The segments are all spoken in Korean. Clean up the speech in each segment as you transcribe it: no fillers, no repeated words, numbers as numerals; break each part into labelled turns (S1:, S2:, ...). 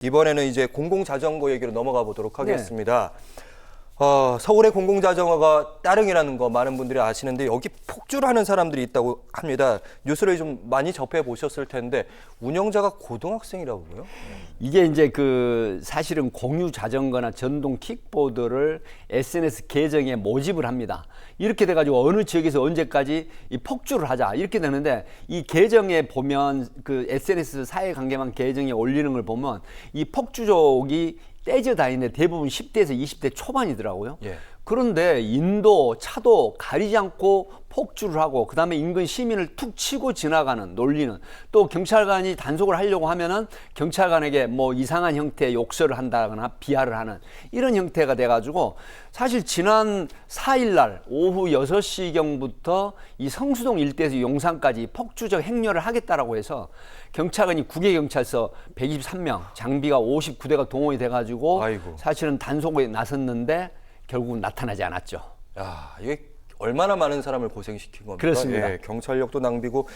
S1: 이번에는 이제 공공자전거 얘기로 넘어가 보도록 하겠습니다. 서울의 공공자전거가 따릉이라는 거 많은 분들이 아시는데 여기 폭주를 하는 사람들이 있다고 합니다. 뉴스를 좀 많이 접해 보셨을 텐데 운영자가 고등학생이라고요?
S2: 이게 이제 사실은 공유 자전거나 전동 킥보드를 SNS 계정에 모집을 합니다. 이렇게 돼가지고 어느 지역에서 언제까지 이 폭주를 하자 이렇게 되는데 이 계정에 보면 SNS 사회관계망 계정에 올리는 걸 보면 이 폭주족이 떼져 다니는데 대부분 10대에서 20대 초반이더라고요.
S1: 예.
S2: 그런데 인도, 차도 가리지 않고 폭주를 하고 그다음에 인근 시민을 툭 치고 지나가는 논리는 또 경찰관이 단속을 하려고 하면은 경찰관에게 뭐 이상한 형태의 욕설을 한다거나 비하를 하는 이런 형태가 돼가지고 사실 지난 4일 날 오후 6시경부터 이 성수동 일대에서 용산까지 폭주적 행렬을 하겠다라고 해서 경찰관이 국외경찰서 123명, 장비가 59대가 동원이 돼가지고
S1: 아이고.
S2: 사실은 단속에 나섰는데 결국은 나타나지 않았죠.
S1: 야, 이게 얼마나 많은 사람을 고생시킨 겁니까?
S2: 그렇습니다.
S1: 예, 경찰력도 낭비고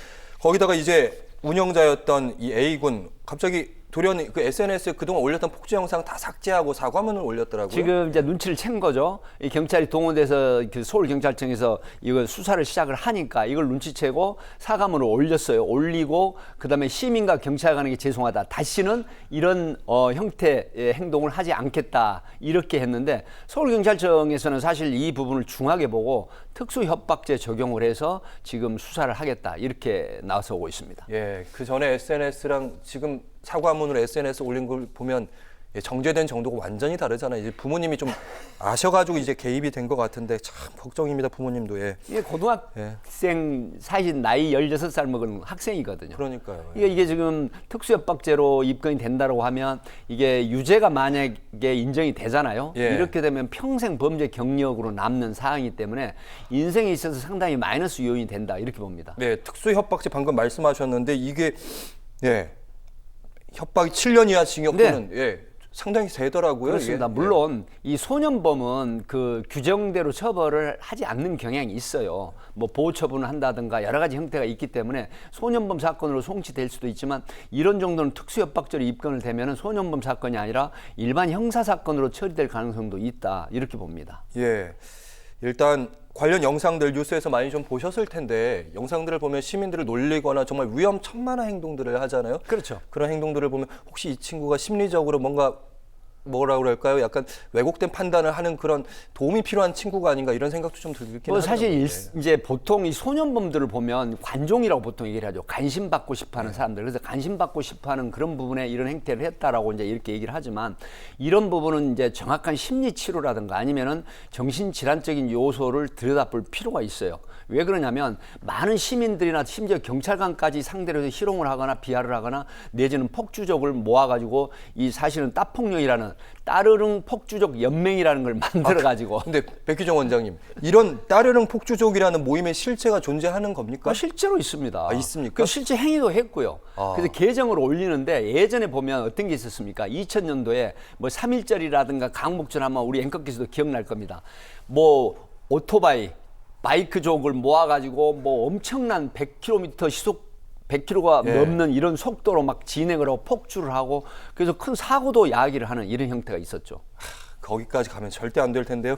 S1: 거기다가 이제 운영자였던 이 A군 갑자기 돌연히 SNS에 그동안 올렸던 폭주 영상 다 삭제하고 사과문을 올렸더라고요.
S2: 지금 이제 눈치를 챈 거죠. 이 경찰이 동원돼서 서울경찰청에서 이걸 수사를 시작을 하니까 이걸 눈치채고 사과문을 올렸어요. 올리고 그다음에 시민과 경찰관에게 죄송하다. 다시는 이런 형태의 행동을 하지 않겠다. 이렇게 했는데 서울경찰청에서는 사실 이 부분을 중하게 보고 특수협박죄 적용을 해서 지금 수사를 하겠다. 이렇게 나서고 있습니다.
S1: 예, 그 전에 SNS랑 지금 사과문으로 SNS 올린 걸 보면 정제된 정도가 완전히 다르잖아요. 이제 부모님이 좀 아셔가지고 이제 개입이 된 것 같은데 참 걱정입니다. 부모님도. 예.
S2: 이게 고등학생 사실 나이 16살 먹은 학생이거든요.
S1: 그러니까요.
S2: 이게 지금 특수협박죄로 입건이 된다고 하면 이게 유죄가 만약에 인정이 되잖아요.
S1: 예.
S2: 이렇게 되면 평생 범죄 경력으로 남는 사항이기 때문에 인생에 있어서 상당히 마이너스 요인이 된다 이렇게 봅니다.
S1: 네, 특수협박죄 방금 말씀하셨는데 이게 협박이 7년 이하 징역또는 상당히 세더라고요.
S2: 그렇습니다.
S1: 이게.
S2: 물론 이 소년범은 규정대로 처벌을 하지 않는 경향이 있어요. 뭐 보호 처분을 한다든가 여러 가지 형태가 있기 때문에 소년범 사건으로 송치될 수도 있지만 이런 정도는 특수협박죄로 입건을 되면은 소년범 사건이 아니라 일반 형사 사건으로 처리될 가능성도 있다 이렇게 봅니다.
S1: 예, 일단 관련 영상들 뉴스에서 많이 좀 보셨을 텐데 영상들을 보면 시민들을 놀리거나 정말 위험천만한 행동들을 하잖아요.
S2: 그렇죠.
S1: 그런 행동들을 보면 혹시 이 친구가 심리적으로 뭐라 그럴까요? 약간 왜곡된 판단을 하는 그런 도움이 필요한 친구가 아닌가 이런 생각도 좀 들긴 하더라고요.
S2: 사실 이제 보통 이 소년범들을 보면 관종이라고 보통 얘기를 하죠. 관심받고 싶어하는 사람들. 그래서 관심받고 싶어하는 그런 부분에 이런 행태를 했다라고 이제 이렇게 얘기를 하지만 이런 부분은 이제 정확한 심리 치료라든가 아니면은 정신질환적인 요소를 들여다볼 필요가 있어요. 왜 그러냐면 많은 시민들이나 심지어 경찰관까지 상대로 해서 희롱을 하거나 비하를 하거나 내지는 폭주족을 모아가지고 이 사실은 따폭령이라는 따르릉 폭주족 연맹이라는 걸 만들어가지고.
S1: 근데 백규정 원장님, 이런 따르릉 폭주족이라는 모임의 실체가 존재하는 겁니까?
S2: 실제로 있습니다.
S1: 있습니까?
S2: 실제 행위도 했고요. 그래서 계정을 올리는데 예전에 보면 어떤 게 있었습니까? 2000년도에 뭐 3.1절이라든가 강목절 하면 우리 앵커께서도 기억날 겁니다. 뭐 오토바이, 바이크족을 모아가지고 뭐 엄청난 100km 시속 100km가 넘는 이런 속도로 막 진행을 하고 폭주를 하고 그래서 큰 사고도 야기를 하는 이런 형태가 있었죠.
S1: 거기까지 가면 절대 안 될 텐데요.